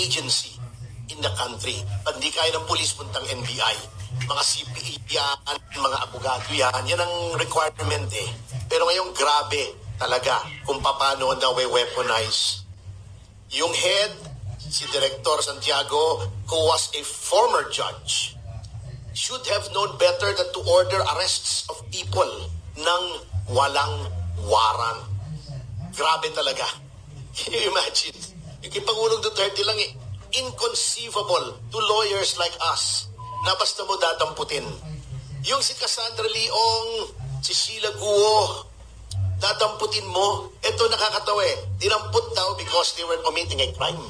agency in the country. Pag di kaya ng police, puntang NBI. Mga CPE yan, mga abogado yan. Yan ang requirement eh. Pero ngayon, grabe talaga kung paano na-weaponize. Yung head, si Director Santiago, who was a former judge, should have known better than to order arrests of people nang walang warrant. Grabe talaga. Can you imagine? Yung Pangulong Duterte lang eh. Inconceivable to lawyers like us na basta mo datamputin. Yung si Cassandra Leong, si Sheila Guo, datamputin mo. Ito nakakatawa eh. Dinamput daw because they were committing a crime.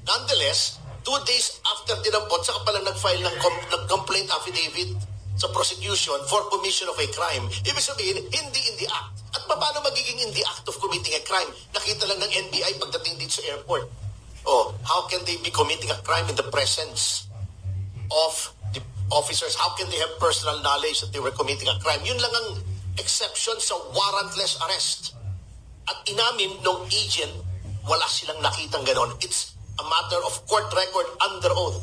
Nonetheless, 2 days after dinampot, saka palang nag-file ng complaint affidavit sa prosecution for commission of a crime. Ibig sabihin, hindi in the act. At paano magiging in the act of committing a crime? Nakita lang ng NBI pagdating dito sa airport. Oh, how can they be committing a crime in the presence of the officers? How can they have personal knowledge that they were committing a crime? Yun lang ang exception sa warrantless arrest. At inamin ng agent, wala silang nakitang ganon. It's a matter of court record under oath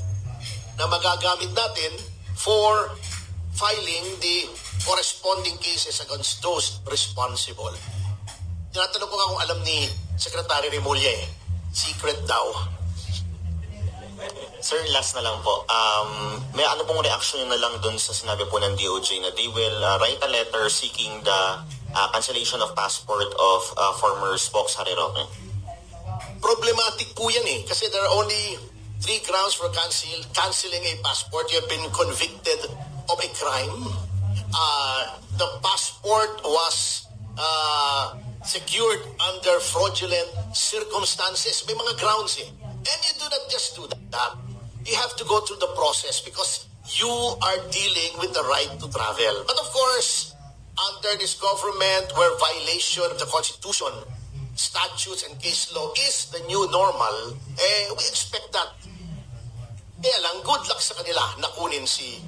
na magagamit natin for filing the corresponding cases against those responsible. Tinatanong ko nga kung alam ni Secretary Remulla eh. Secret daw. Sir, last na lang po. May ano pong reaction na lang dun sa sinabi po ng DOJ na they will write a letter seeking the cancellation of passport of former spokes Harry Roque? Problematic po yan eh. Kasi there are only 3 grounds for canceling a passport. You have been convicted of a crime. The passport was secured under fraudulent circumstances. May mga grounds eh. And you do not just do that. You have to go through the process because you are dealing with the right to travel. But of course, under this government where violation of the Constitution, statutes and case law is the new normal, we expect that. Kaya lang, good luck sa kanila na kunin si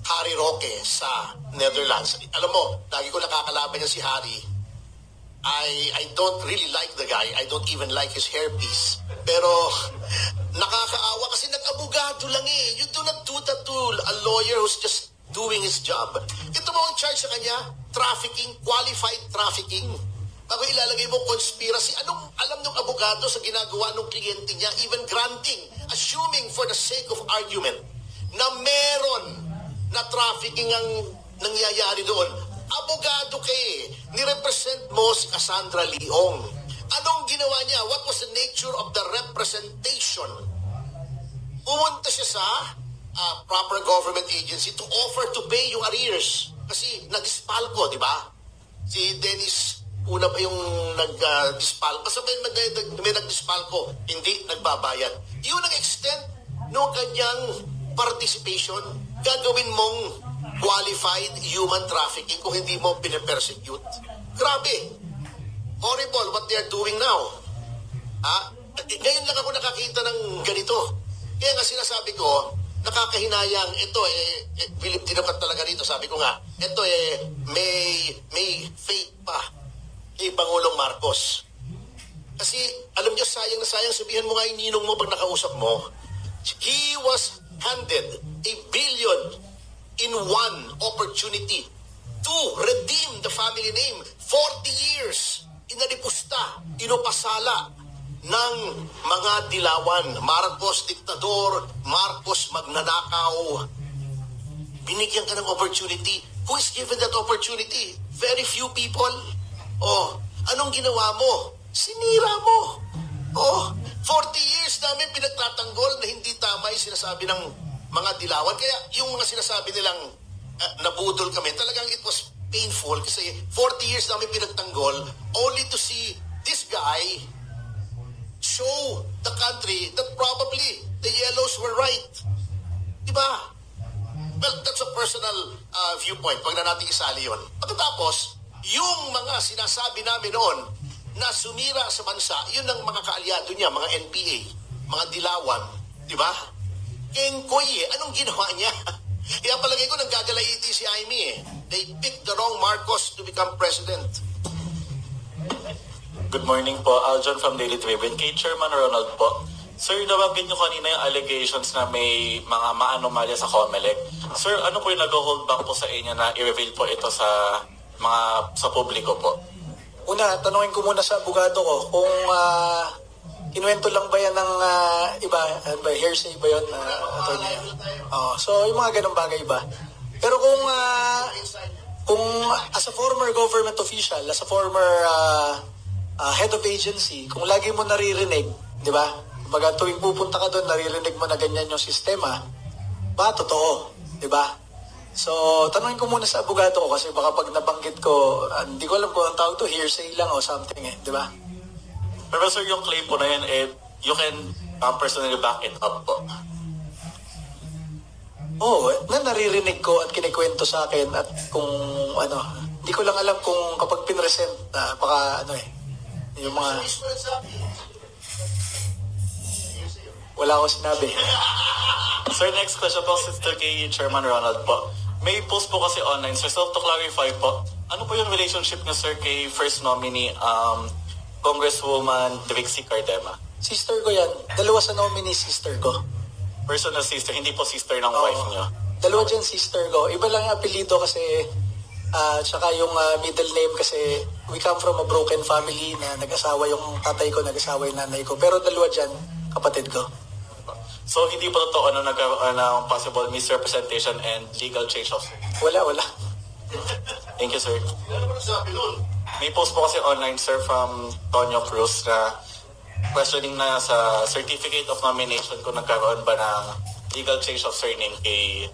Harry Roque sa Netherlands. Alam mo, lagi ko nakakalaban niya si Harry. I don't really like the guy. I don't even like his hairpiece. Pero nakakaawa kasi nag-abogado lang eh. You do not do that to a lawyer who's just doing his job. Ito mo ang charge sa kanya, trafficking, qualified trafficking. Bago ilalagay mo conspiracy, anong alam ng abogado sa ginagawa ng kliyente niya, even granting, assuming for the sake of argument, na meron na trafficking ang nangyayari doon. Abogado kay, nirepresent mo si Cassandra Leong. Anong ginawa niya? What was the nature of the representation? Pumunta siya sa proper government agency to offer to pay yung arrears. Kasi nag-dispalco, di ba? Si Dennis, una pa yung nag-dispalco. Kasabay may nag-dispalco, hindi nagbabayad. Yun ang extent ng kanyang participation. Gagawin mong qualified human trafficking kung hindi mo pinapersecute. Grabe. Horrible what they are doing now. Ngayon lang ako nakakita ng ganito. Kaya nga sinasabi ko, nakakahinayang ito Pilipino ka talaga rito. Sabi ko nga, ito may fake pa kay Pangulong Marcos. Kasi alam niyo, sayang na sayang, sabihan mo nga yung ninong mo pag nakausap mo. He was handed $1 billion in one opportunity to redeem the family name. 40 years inalipusta, inupasala ng mga dilawan. Marcos diktador, Marcos magnanakaw. Binigyan ka ng opportunity. Who is given that opportunity? Very few people. Oh, anong ginawa mo? Sinira mo. Oh, 40 years namin pinagtatanggol na hindi tama yung sinasabi ng mga dilawan. Kaya yung mga sinasabi nilang nabudol kami, talagang it was painful kasi 40 years namin pinagtanggol only to see this guy show the country that probably the yellows were right. Diba? Well, that's a personal viewpoint. Pag na natin isali yun. Pagkatapos, yung mga sinasabi namin noon na sumira sa bansa, yun ang mga kaalyado niya, mga NPA, mga dilawan. Diba? Engkoy anong ginawa niya? Kaya palagay ko nanggagalaiti si Aimee eh. They picked the wrong Marcos to become president. Good morning po, Aljon from Daily Tribune. Kay Chairman Ronald po, Sir, nabanggit nyo kanina yung allegations na may mga maanomalya sa COMELEC. Sir, ano po yung nag-hold back po sa inyo na i-reveal po ito sa sa publiko po? Una, tanungin ko muna sa abogado ko kung kinuwento lang ba yan ng iba, hearsay ba yun? So, yung mga ganong bagay ba? Pero kung as a former government official, as a former head of agency, kung lagi mo naririnig, di ba? Kumbaga tuwing pupunta ka doon, naririnig mo na ganyan yung sistema, ba totoo, di ba? So, tanungin ko muna sa abogado ko kasi baka pag nabanggit ko, hindi ko alam kung ang tawag to, hearsay lang o something di ba? Pero sir, yung claim po na yun, you can personally back it up po. Oo, naririnig ko at kinikwento sa akin at kung hindi ko lang alam kung kapag pinresent, baka yung mga... Wala akong sinabi. Sir, next question po, Sister kay Chairman Ronald po. May post po kasi online, sir, so to clarify po, ano po yung relationship niyo, sir, kay first nominee, Congresswoman Trixie Cardema? Sister ko yan. Dalawa sa nominee, sister ko. Personal sister, hindi po sister ng wife niyo? Dalawa dyan, sister ko. Iba lang yung apelido kasi, tsaka yung middle name kasi we come from a broken family na nag-asawa yung tatay ko, nag-asawa yung nanay ko. Pero dalawa dyan, kapatid ko. So, hindi po totoo nagkaroon ng possible misrepresentation and legal change of... Wala. Thank you, sir. May post po kasi online, sir, from Tonyo Cruz na questioning na sa certificate of nomination kung nagkaroon ba ng legal change of surname kay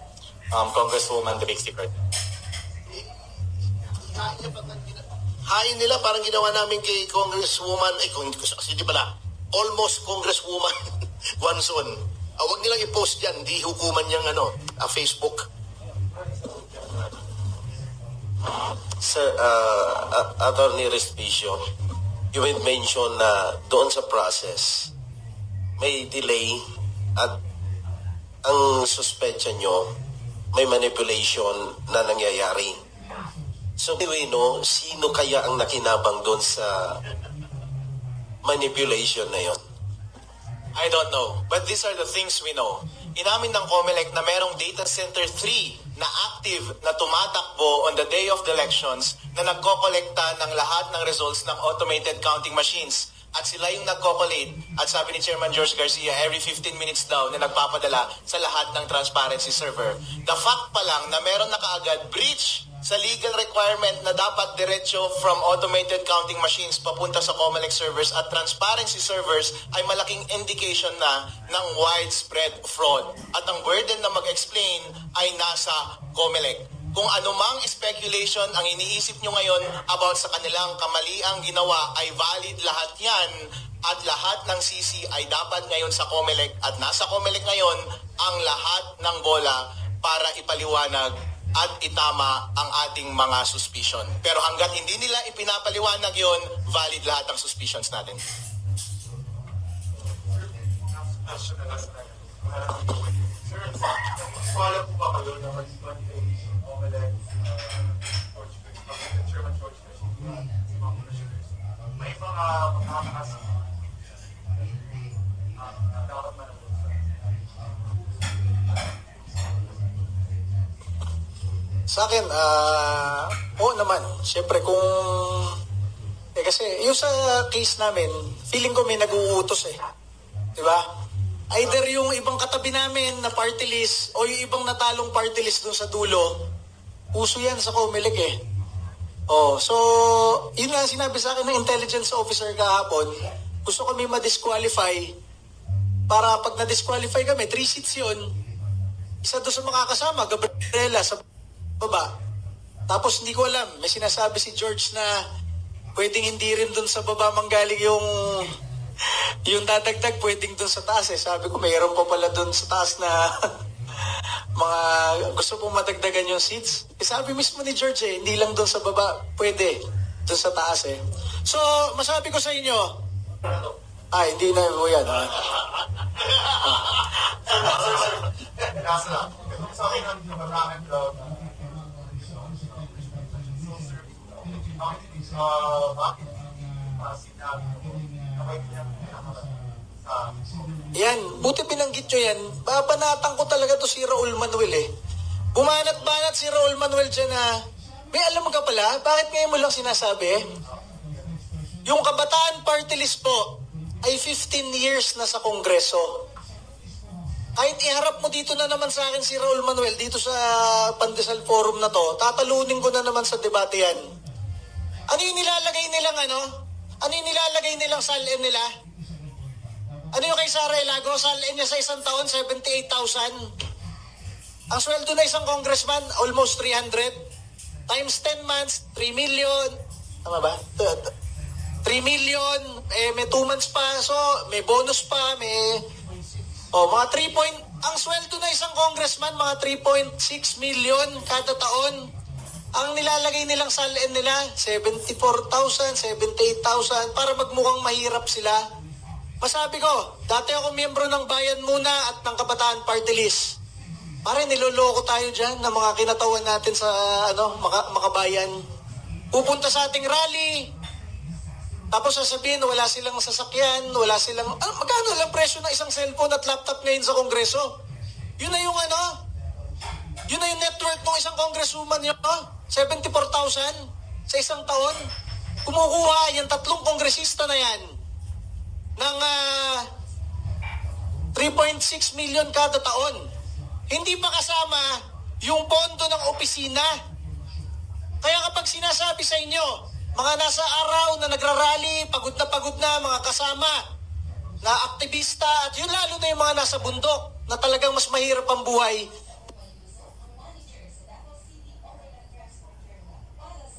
Congresswoman Trixie Cardema. Hain nila parang ginawa namin kay Congresswoman, kasi di pala, almost Congresswoman Guanzon. Huwag nilang i-post yan, hindi hukuman niyang Facebook. Sir, Attorney Respicio, you had mentioned na doon sa process, may delay at ang suspetsya nyo, may manipulation na nangyayari. So, anyway, sino kaya ang nakinabang doon sa manipulation na yon? I don't know. But these are the things we know. Inamin ng COMELEC na merong data center 3 na active na tumatakbo on the day of the elections na nagkokolekta ng lahat ng results ng automated counting machines. At sila yung nagko-collate. At sabi ni Chairman George Garcia, every 15 minutes daw na nagpapadala sa lahat ng transparency server. The fact pa lang na meron na kaagad breach sa legal requirement na dapat diretso from automated counting machines papunta sa COMELEC servers at transparency servers ay malaking indication na ng widespread fraud. At ang burden na mag-explain ay nasa COMELEC. Kung anumang speculation ang iniisip nyo ngayon about sa kanilang kamaliang ginawa ay valid lahat yan at lahat ng CC ay dapat ngayon sa COMELEC at nasa COMELEC ngayon ang lahat ng bola para ipaliwanag at itama ang ating mga suspicion. Pero hanggat hindi nila ipinapaliwanag yon, valid lahat ng suspicions natin. Follow po ba kayo na mag-ibang kay COMELEC, Chairman George Garcia, may mga makakakas dapat managot Sa akin, oo naman. Siyempre kung... kasi yung sa case namin, feeling ko may nag-uutos Diba? Either yung ibang katabi namin na party list o yung ibang natalong party list doon sa dulo, uso yan sa COMELEC so, yun nga sinabi sa akin ng intelligence officer kahapon, gusto kami ma-disqualify para pag na-disqualify kami, 3 seats yun, isa doon sa makakasama, Gabriela, sa baba. Tapos hindi ko alam, may sinasabi si George na pwedeng hindi rin doon sa baba manggaling yung dadagdag, pwedeng doon sa taas Sabi ko, mayroon pa pala doon sa taas na mga gusto pong madagdagan yung seats. Sabi mismo ni George hindi lang doon sa baba, pwede doon sa taas So, masabi ko sa inyo, hindi na po yan sa akin ang maraming bakit sinabi mo kapag niya Yan, buti binanggit nyo yan. Babanatan ko talaga to si Raul Manuel eh. Bumanat-banat si Raul Manuel dyan na, may alam ka pala, bakit ngayon mo lang sinasabi? Yung Kabataan Party List po ay 15 years na sa Kongreso. Kahit iharap mo dito na naman sa akin si Raul Manuel dito sa Pandesal Forum na to, tatalunin ko na naman sa debate yan. Ano yung nilalagay nilang Ano yung nilalagay nilang salin nila? Ano yung kay Sara Elago? Salin niya sa isang taon, 78,000. Ang sweldo na isang congressman, almost 300. Times 10 months, 3 million. Tama ba? 3 million, may 2 months pa, so may bonus pa, may... mga 3 point... Ang sweldo na isang congressman, mga 3.6 million kada taon. Ang nilalagay nilang salin nila, 74,000, 78,000, para magmukhang mahirap sila. Masabi ko, dati ako miyembro ng Bayan Muna at ng Kabataan Party List. Pare, niloloko tayo dyan ng mga kinatawan natin sa makabayan. Pupunta sa ating rally, tapos sasabihin, wala silang sasakyan, wala silang... magkano lang presyo ng isang cellphone at laptop ngayon sa Kongreso? Yun na yung yun na yung net worth ng isang congresswoman yun, 74,000 sa isang taon. Kumukuha yung 3 kongresista na yan ng 3.6 million kada taon. Hindi pa kasama yung pondo ng opisina. Kaya kapag sinasabi sa inyo, mga nasa araw na nagrarally, pagod na mga kasama, na aktivista, at yun lalo na yung mga nasa bundok, na talagang mas mahirap ang buhay,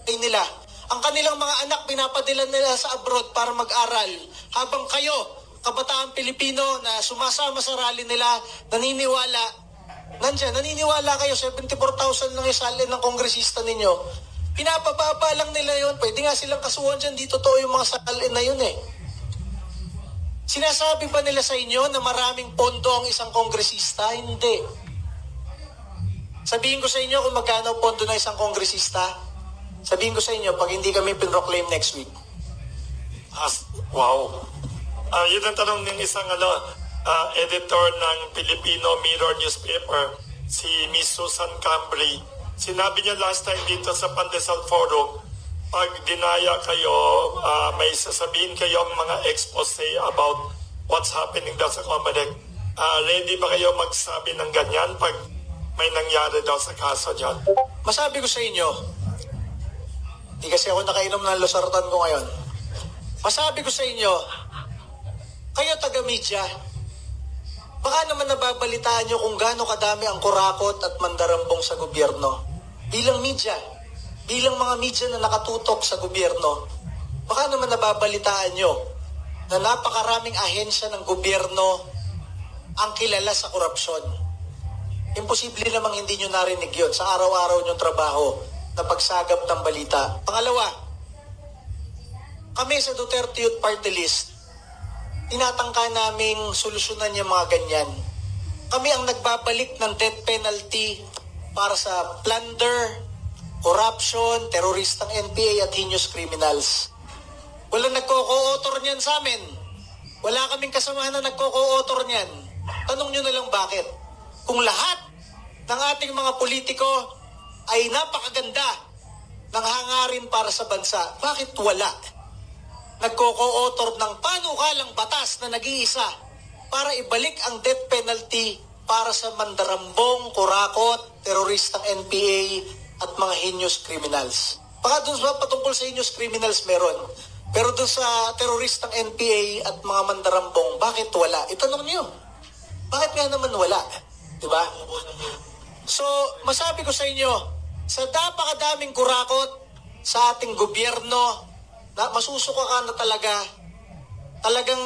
ay nila. Ang kanilang mga anak pinapadala nila sa abroad para mag-aral. Habang kayo, kabataan Pilipino na sumasama sa rally nila, naniniwala kayo, 74,000 lang isalin ng kongresista ninyo. Pinapababa lang nila yun. Pwede nga silang kasuhan dyan. Di totoo yung mga salin na yun eh. Sinasabi ba nila sa inyo na maraming pondo ang isang kongresista? Hindi. Sabihin ko sa inyo kung magkano pondo na isang kongresista. Sabihin ko sa inyo pag hindi kami pinroclaim next week. Wow. Yun ang tanong ng isang editor ng Filipino Mirror newspaper, si Miss Susan Cambry. Sinabi niya last time dito sa Pandesal Forum, pag dinaya kayo, may sasabihin kayong mga expose about what's happening daw sa Comelec. Ready ba kayo magsabi ng ganyan pag may nangyari daw sa kaso dyan? Masabi ko sa inyo, di kasi ako nakainom ng losartan ko ngayon. Masabi ko sa inyo, kayo taga-media, baka naman nababalitaan nyo kung gaano kadami ang kurakot at mandarambong sa gobyerno. Bilang media, bilang mga media na nakatutok sa gobyerno, baka naman nababalitaan nyo na napakaraming ahensya ng gobyerno ang kilala sa korupsyon. Imposible namang hindi nyo narinig yun sa araw-araw nyong trabaho na pagsagap ng balita. Pangalawa, kami sa Duterte Youth Party List, tinatangka naming solusyonan yung mga ganyan. Kami ang nagbabalik ng death penalty para sa plunder, corruption, teroristang NPA at heinous criminals. Walang nagko-co-author niyan sa amin. Wala kaming kasamahan na nagko-co-author niyan. Tanong nyo na lang bakit. Kung lahat ng ating mga politiko ay napakaganda ng hangarin para sa bansa, bakit wala nagko-co-author ng panukalang batas na nag-iisa para ibalik ang death penalty para sa mandarambong, kurakot, teroristang NPA at mga heinous criminals? Baka dun sa patungkol sa heinous criminals meron, pero dun sa teroristang NPA at mga mandarambong, bakit wala? Itanong niyo, bakit nga naman wala? Diba? So, masabi ko sa inyo, sa napakadaming kurakot sa ating gobyerno, na masusuka ka na talagang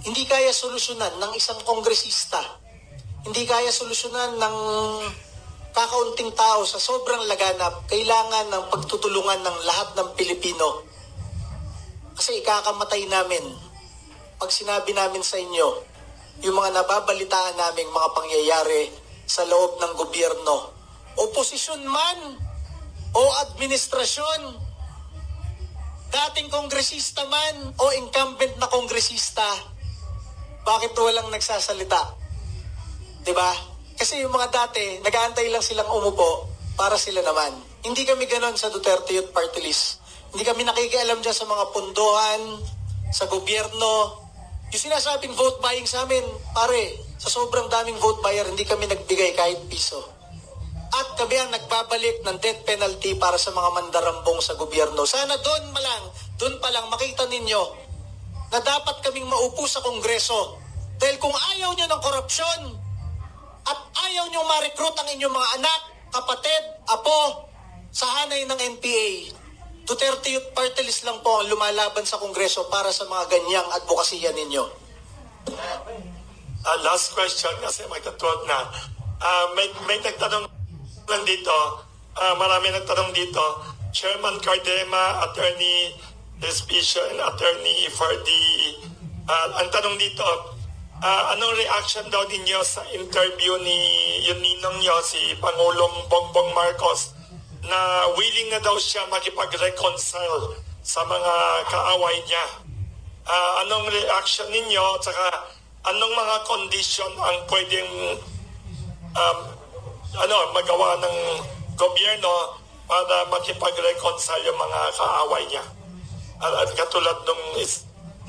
hindi kaya solusyonan ng isang kongresista, hindi kaya solusyonan ng kakaunting tao sa sobrang laganap. Kailangan ng pagtutulungan ng lahat ng Pilipino. Kasi ikakamatay namin pag sinabi namin sa inyo yung mga nababalitaan naming mga pangyayari sa loob ng gobyerno, oposisyon man o administrasyon, dating kongresista man o incumbent na kongresista, bakit walang nagsasalita? 'Di ba? Kasi yung mga dati, nag-aantay lang silang umupo para sila naman. Hindi kami ganon sa Duterte Youth Party List. Hindi kami nakikialam dyan sa mga punduhan, sa gobyerno. Yung sinasabing vote buying sa amin, pare, sa sobrang daming vote buyer, hindi kami nagbigay kahit piso. At kami ang nagbabalik ng death penalty para sa mga mandarambong sa gobyerno. Sana doon pa lang makita ninyo na dapat kaming maupo sa Kongreso. Dahil kung ayaw nyo ng korupsyon at ayaw nyo ma-recruit ang inyong mga anak, kapatid, apo, sa hanay ng NPA, Duterte Youth Party List lang po ang lumalaban sa Kongreso para sa mga ganyang advokasya ninyo. Last question kasi magtatulad na. May nagtanong lang dito, marami nagtanong dito, Chairman Cardema, Attorney Despicio, and Attorney Fardi. Ang tanong dito, anong reaction daw ninyo sa interview ni yung ninong nyo, si Pangulong Bongbong Marcos, na willing na daw siya makipag-reconcile sa mga kaaway niya? Anong reaction ninyo, at saka anong mga condition ang pwedeng magawa ng gobyerno para makipag-reconcile yung mga kaaway niya? At katulad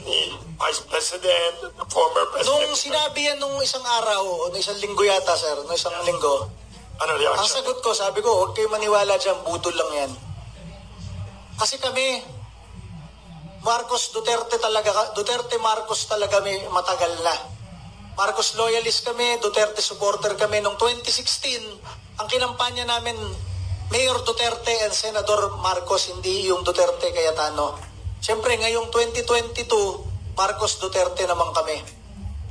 ni Vice President, former President. Nung sinabi yan nung isang araw, nung isang linggo yata, sir, nung isang linggo, ano reaction? ang sagot ko, sabi ko, huwag kayo maniwala dyan, budol lang yan. Kasi kami, Duterte Marcos talaga may matagal na. Marcos loyalist kami, Duterte supporter kami. Noong 2016, ang kinampanya namin, Mayor Duterte and Senador Marcos, hindi yung Duterte Cayetano. Siyempre, ngayong 2022, Marcos Duterte naman kami.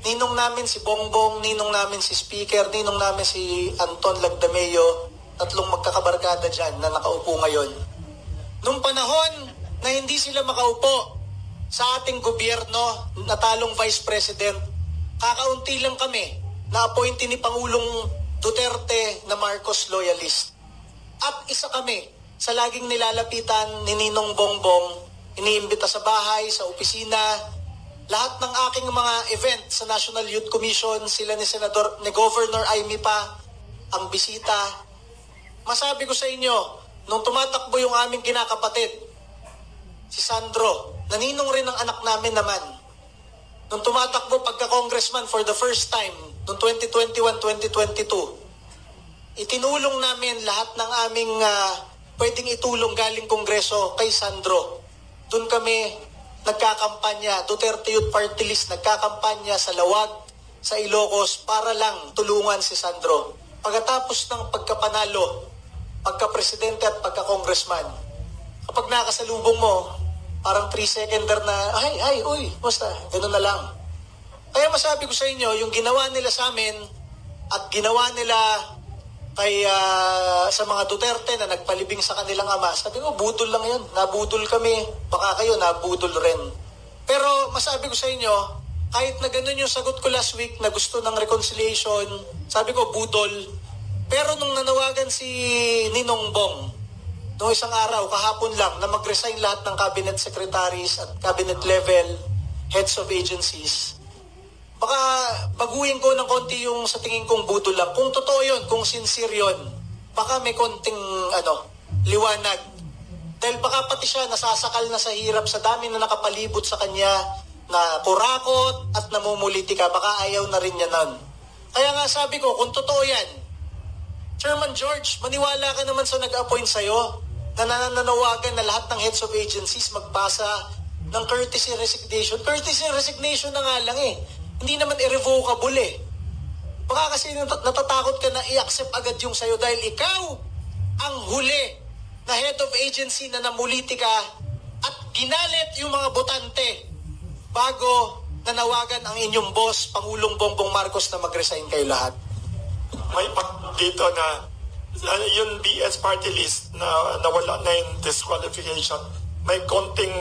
Ninong namin si Bongbong, ninong namin si Speaker, ninong namin si Anton Lagdameo, tatlong magkakabarkada dyan na nakaupo ngayon. Nung panahon na hindi sila makaupo sa ating gobyerno, natalong Vice President, kakaunti lang kami na appointee ni Pangulong Duterte na Marcos loyalist. At isa kami sa laging nilalapitan ni Ninong Bongbong, iniimbita sa bahay, sa opisina, lahat ng aking mga event sa National Youth Commission, sila ni Governor Aimee pa, ang bisita. Masabi ko sa inyo, nung tumatakbo yung aming kinakapatid, si Sandro, naninong rin ang anak namin naman. Nung tumatakbo pagka-congressman for the first time, noong 2021-2022, itinulong namin lahat ng aming pwedeng itulong galing Kongreso kay Sandro. Doon kami nagkakampanya, Duterte Youth Party List, nagkakampanya sa Lawag, sa Ilocos, para lang tulungan si Sandro. Pagkatapos ng pagkapanalo, pagka-presidente at pagka-congressman, kapag nakasalubong mo, parang 3-seconder na, uy, basta, gano'n na lang. Kaya masabi ko sa inyo, yung ginawa nila sa amin at ginawa nila kay sa mga Duterte na nagpalibing sa kanilang ama, sabi ko, budol lang yun. Nabudol kami, baka kayo nabudol rin. Pero masabi ko sa inyo, kahit na ganun yung sagot ko last week na gusto ng reconciliation, sabi ko, budol. Pero nung nanawagan si Ninong Bong, noong isang araw, kahapon lang, na mag-resign lahat ng cabinet secretaries at cabinet level heads of agencies, baka baguhin ko ng konti yung sa tingin kong budol lang. Kung totoo yun, kung sincere yun, baka may konting liwanag. Dahil baka pati siya nasasakal na sa hirap sa dami na nakapalibot sa kanya na kurakot at namumulitika, baka ayaw na rin niya nun. Kaya nga sabi ko, kung totoo yan, Chairman George, maniwala ka naman sa nag-appoint sa'yo na nananawagan na lahat ng heads of agencies magbasa ng courtesy resignation. Courtesy resignation na nga lang eh. Hindi naman irrevocable eh. Baka kasi natatakot ka na i-accept agad yung sa'yo dahil ikaw ang huli na head of agency na namuliti ka at ginalit yung mga botante bago nanawagan ang inyong boss, Pangulong Bongbong Marcos, na mag-resign kayo lahat. May dito na yung BS party list na nawala na yung disqualification. May konting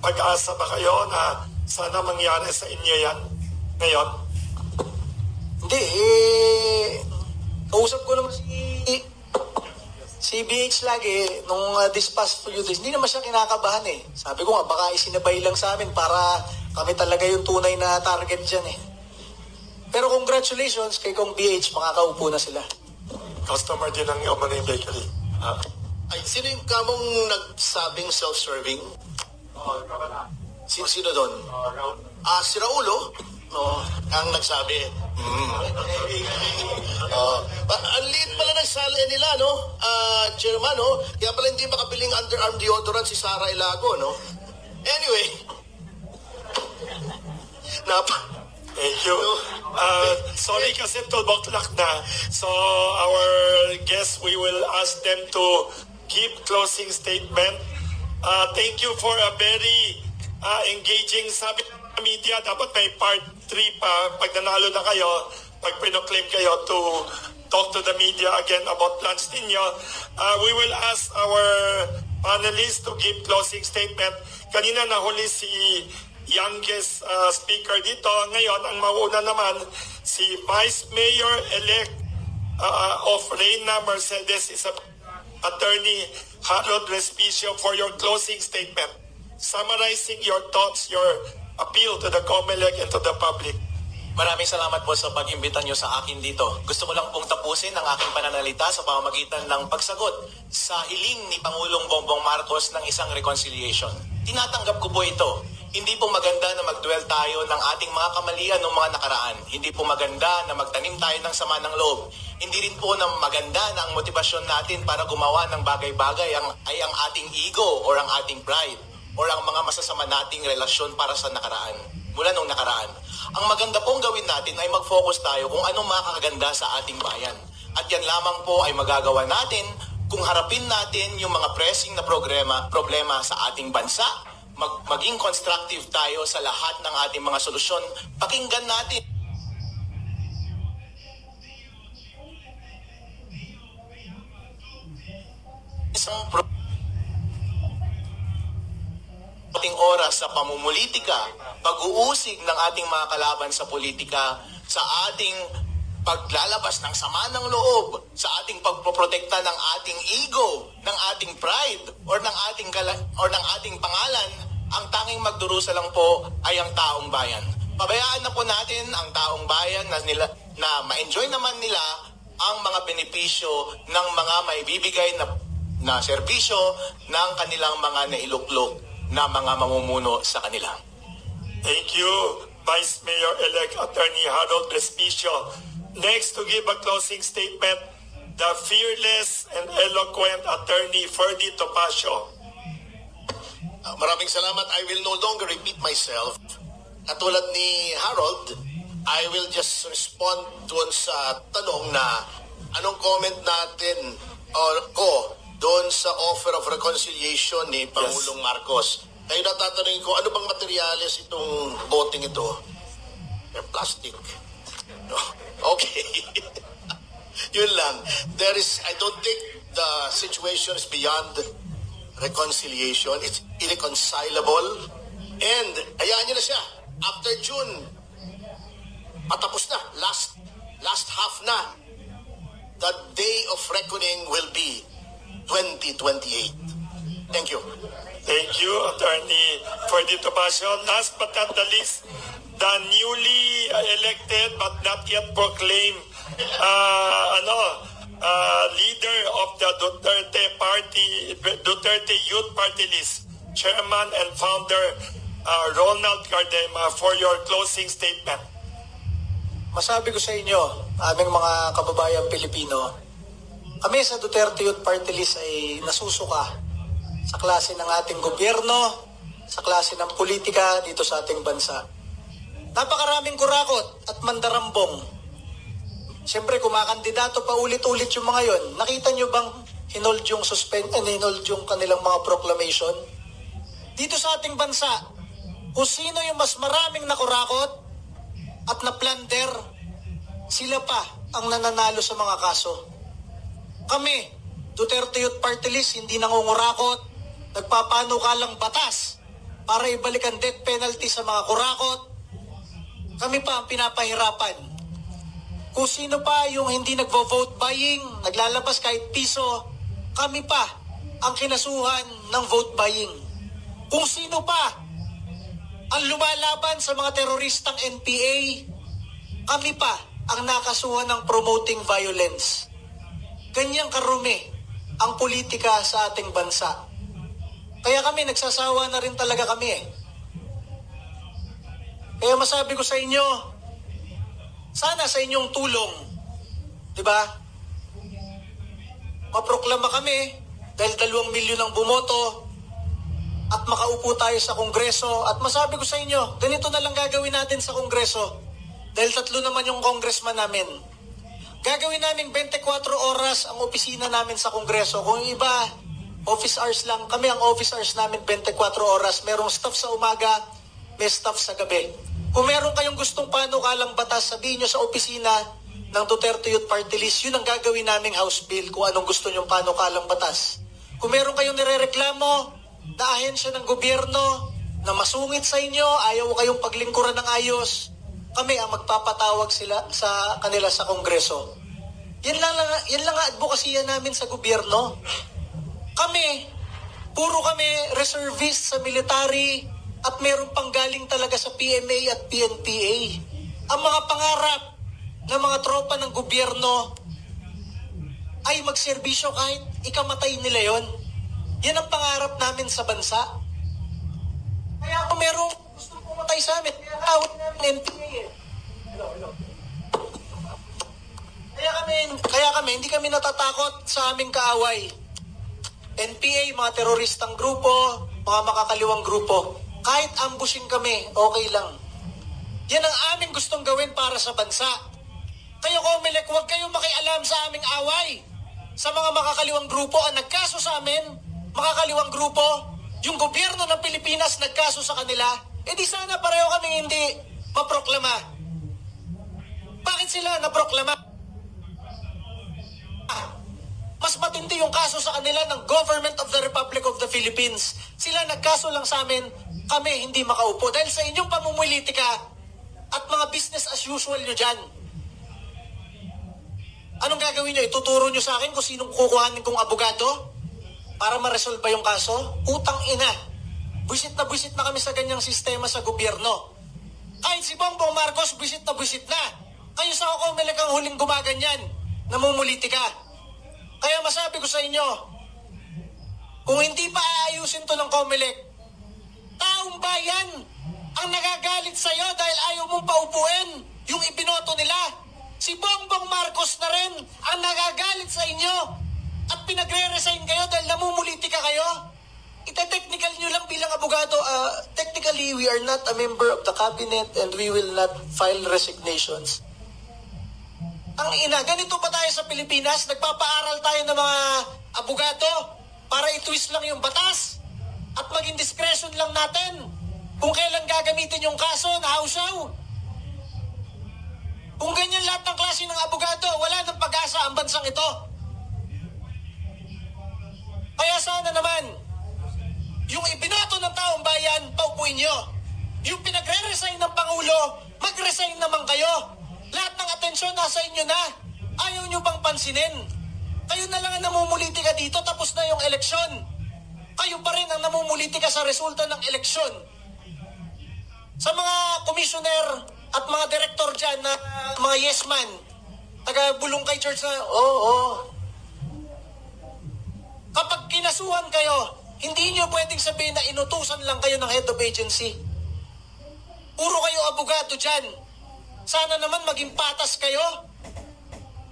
pag-asa ba kayo na sana mangyari sa inyo yan ngayon? Hindi, kausap ko naman si BH lagi nung this past few days. Hindi naman siya kinakabahan eh. Sabi ko nga, baka isinabay lang sa amin para kami talaga yung tunay na target dyan eh. Pero congratulations kay Kong BH, makakaupo na sila. Customer din ng Omaning Bakery. Ay, sino yung kamong nagsabing self-serving? Sino doon? Si Raulo? No, ang nagsabi. Ang liit pala ng sala nila, no? Chairman, no? Kaya pala hindi makabiling underarm deodorant si Sara Ilago, no? Anyway. Thank you. Sorry kasi 12 o'clock na. So our guests, we will ask them to give closing statement. Thank you for a very engaging, sabi ng media, dapat may part 3 pa pag nanalo na kayo, pag pinoclaim kayo to talk to the media again about plans ninyo. We will ask our panelists to give closing statement. Kanina nahuli si youngest speaker dito. Ngayon, ang mauna naman, si Vice Mayor-elect of Reyna Mercedes is Attorney Harold Respicio for your closing statement. Summarizing your thoughts, your appeal to the COMELEC and to the public. Maraming salamat po sa pag-imbita nyo sa akin dito. Gusto ko lang pong tapusin ang aking pananalita sa pamamagitan ng pagsagot sa hiling ni Pangulong Bongbong Marcos ng isang reconciliation. Tinatanggap ko po ito. Hindi po maganda na mag-dwell tayo ng ating mga kamalian ng mga nakaraan. Hindi po maganda na magtanim tayo ng sama ng loob. Hindi rin po na maganda na ang motibasyon natin para gumawa ng bagay-bagay ay ang ating ego or ang ating pride or ang mga masasama nating relasyon para sa nakaraan, mula nung nakaraan. Ang maganda pong gawin natin ay mag-focus tayo kung anong makakaganda sa ating bayan. At yan lamang po ay magagawa natin kung harapin natin yung mga pressing na problema sa ating bansa, maging constructive tayo sa lahat ng ating mga solusyon, pakinggan natin isang ating oras sa pamumulitika, pag-uusig ng ating mga kalaban sa politika, sa ating paglalabas ng sama ng loob, sa ating pagpoprotekta ng ating ego, ng ating pride, or ng ating pangalan. Ang tanging magdurusa lang po ay ang taong bayan. Pabayaan na po natin ang taong bayan na ma-enjoy naman nila ang mga benepisyo ng mga maibibigay na serbisyo ng kanilang mga nailuklok na mga mamumuno sa kanila. Thank you, Vice Mayor-elect Attorney Harold Respicio. Next to give a closing statement, the fearless and eloquent Attorney Ferdy Topacio. Maraming salamat. I will no longer repeat myself. Katulad ni Harold, I will just respond doon sa tanong na anong comment natin ko doon sa offer of reconciliation ni Pangulong Marcos. Kaya natatanungin ko, ano bang materyales itong boting ito? Plastic. No. Okay. Yun lang. I don't think the situation is beyond reconciliation. It's irreconcilable. And hayaan nyo na siya. After June, patapos na. Last half na. The day of reckoning will be 2028. Thank you. Thank you, Attorney Ferdy Topacio. Last but not the least, the newly elected but not yet proclaimed leader of the Duterte Party, Duterte Youth Party List, Chairman and Founder Ronald Cardema, for your closing statement. Masabi ko sa inyo, aming mga kababayang Pilipino, kami sa Duterte Youth Party List ay nasusuka sa klase ng ating gobyerno, sa klase ng politika dito sa ating bansa. Napakaraming kurakot at mandarambong. Siyempre, kumakandidato pa ulit-ulit yung mga yon. Nakita nyo bang hinold yung kanilang mga proclamation? Dito sa ating bansa, kung sino yung mas maraming nakurakot at na-plunder, sila pa ang nananalo sa mga kaso. Kami, Duterte Youth Party List, hindi nangungurakot, nagpapanukalang batas para ibalik ang death penalty sa mga kurakot. Kami pa ang pinapahirapan. Kung sino pa yung hindi nagvo-vote buying, naglalabas kahit piso, kami pa ang kinasuhan ng vote buying. Kung sino pa ang lumalaban sa mga teroristang NPA, kami pa ang nakasuhan ng promoting violence. Ganyang karumi ang politika sa ating bansa. Kaya kami, nagsasawa na rin talaga kami eh. Kaya masabi ko sa inyo, sana sa inyong tulong, di ba? Maproklama kami dahil 2 milyon ang bumoto at makaupo tayo sa Kongreso. At masabi ko sa inyo, ganito na lang gagawin natin sa Kongreso. Dahil 3 naman yung congressman namin. Gagawin namin 24 oras ang opisina namin sa Kongreso. Kung yung iba, office hours lang. Kami ang office hours namin 24 oras. Merong staff sa umaga, may staff sa gabi. Kung meron kayong gustong panukalang batas, sabihin nyo sa opisina ng Duterte Youth Party List, yun ang gagawin naming House Bill kung anong gusto nyong panukalang batas. Kung meron kayong nirereklamo na ahensya ng gobyerno na masungit sa inyo, ayaw kayong paglingkuran ng ayos, kami ang magpapatawag sila sa kanila sa Kongreso. Yan lang ang advokasya namin sa gobyerno. Puro kami reservist sa military at meron pang galing talaga sa PMA at PNPA. Ang mga pangarap ng mga tropa ng gobyerno ay magserbisyo kahit ikamatay nila yon. Yan ang pangarap namin sa bansa. Kaya kung merong gustong pumatay sa amin, kaya awit namin NPA eh. Kaya kami, hindi kami natatakot sa aming kaaway. NPA, mga teroristang grupo, mga makakaliwang grupo. Kahit ambushing kami, okay lang. Yan ang aming gustong gawin para sa bansa. Kayo, Comelec, huwag kayong makialam sa aming away. Sa mga makakaliwang grupo ang nagkaso sa amin, makakaliwang grupo, yung gobyerno ng Pilipinas nagkaso sa kanila, di sana pareho kami hindi maproklama. Bakit sila naproklama? Mas matindi yung kaso sa kanila ng Government of the Republic of the Philippines. Sila nagkaso lang sa amin, kami hindi makaupo. Dahil sa inyong pamumulitika at mga business as usual nyo dyan. Anong gagawin nyo? Ituturo nyo sa akin kung sinong kukuhanin kong abogado para ma-resolve yung kaso? Utang ina. Buisit na kami sa ganyang sistema sa gobyerno. Kahit si Bongbong Marcos, buisit na. Kayo sa Comelec ang huling gumaganyan, namumulitika. Kaya masabi ko sa inyo, kung hindi pa aayusin to ng Comelec, taong bayan ang nagagalit sa'yo dahil ayaw mong paupuin yung ibinoto nila. Si Bongbong Marcos na rin ang nagagalit sa inyo at pinagre-resign kayo dahil namumulitika kayo. Ite-technical nyo lang bilang abogado. Technically, we are not a member of the cabinet and we will not file resignations. Ang ina, ganito pa tayo sa Pilipinas, nagpapaaral tayo ng mga abogado para i-twist lang yung batas at maging discretion lang natin kung kailan gagamitin yung kaso na hausaw. Kung ganyan lahat ng klase ng abogado, wala nang pag-asa ang bansang ito. Kaya sana naman, yung ibinoto ng taong bayan, paupuin nyo. Yung pinagre-resign ng Pangulo, mag-resign naman kayo. Lahat ng atensyon nasa inyo na. Ayaw nyo pang pansinin. Kayo na lang ang namumulitika dito, tapos na yung eleksyon. Kayo pa rin ang namumulitika sa resulta ng eleksyon. Sa mga commissioner at mga direktor dyan na mga yes man, taga-bulong kay George na, kapag kinasuhan kayo, hindi nyo pwedeng sabihin na inutusan lang kayo ng head of agency. Puro kayo abogado dyan. Sana naman maging patas kayo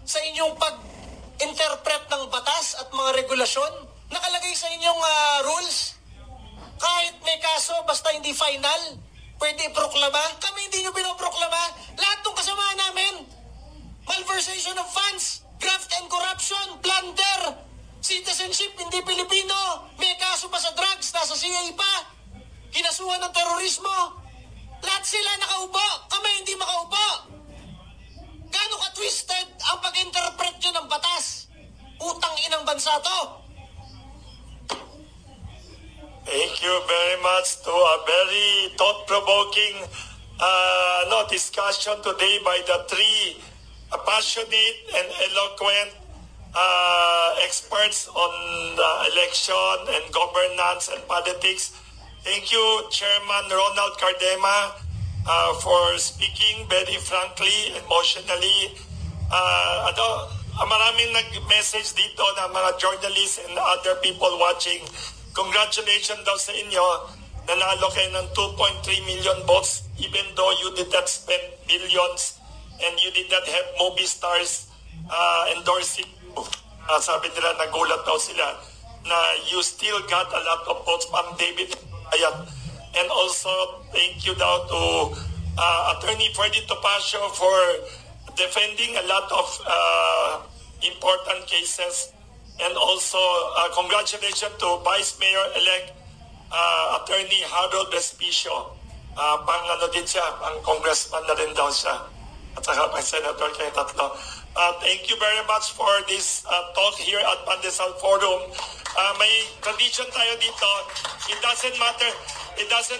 sa inyong pag-interpret ng batas at mga regulasyon. Nakalagay sa inyong rules. Kahit may kaso, basta hindi final, pwede proklama. Kami hindi nyo pinoproklama. Lahat ng kasama namin. Malversation of funds, graft and corruption, plunder, citizenship, hindi Pilipino, may kaso pa sa drugs, nasa CIA pa, kinasuhan ng terorismo. Lahat sila nakaupo, kami hindi makaupo. Gano'n ka-twisted ang pag-interpret nyo ng batas? Utang inang bansa to. Thank you very much to a very thought-provoking discussion today by the three passionate and eloquent experts on the election and governance and politics. Thank you, Chairman Ronald Cardema, for speaking very frankly, emotionally. Maraming nag-message dito na mga journalists and other people watching. Congratulations daw sa inyo. Nanalo kayo ng 2.3 million votes even though you did not spend billions and you did not have movie stars endorsing you. Sabi nila, nagulat daw sila na you still got a lot of votes from David Ayat. And also, thank you daw to Attorney Freddy Topacio for defending a lot of important cases. And also, congratulations to Vice Mayor-elect Attorney Harold Respicio. Pang din siya, pang congressman na rin daw siya. At saka pang senator kayo tatlo. Thank you very much for this talk here at Pandesal Forum. May tradition tayo dito. It doesn't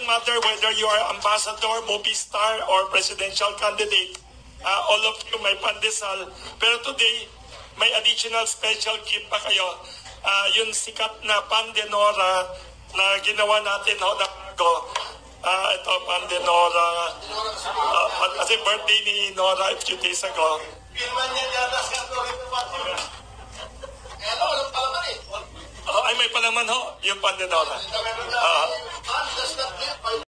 matter whether you are ambassador, movie star, or presidential candidate. All of you may pandesal. Pero today, may additional special gift pa kayo. Yung sikat na Pandenora na ginawa natin na bago. Ito, Pandenora. Kasi birthday ni Nora a few days ago. Pilman niya yata si Antonio Pati. Walang palaman eh. Ay, may palaman ho, yung Pandenora.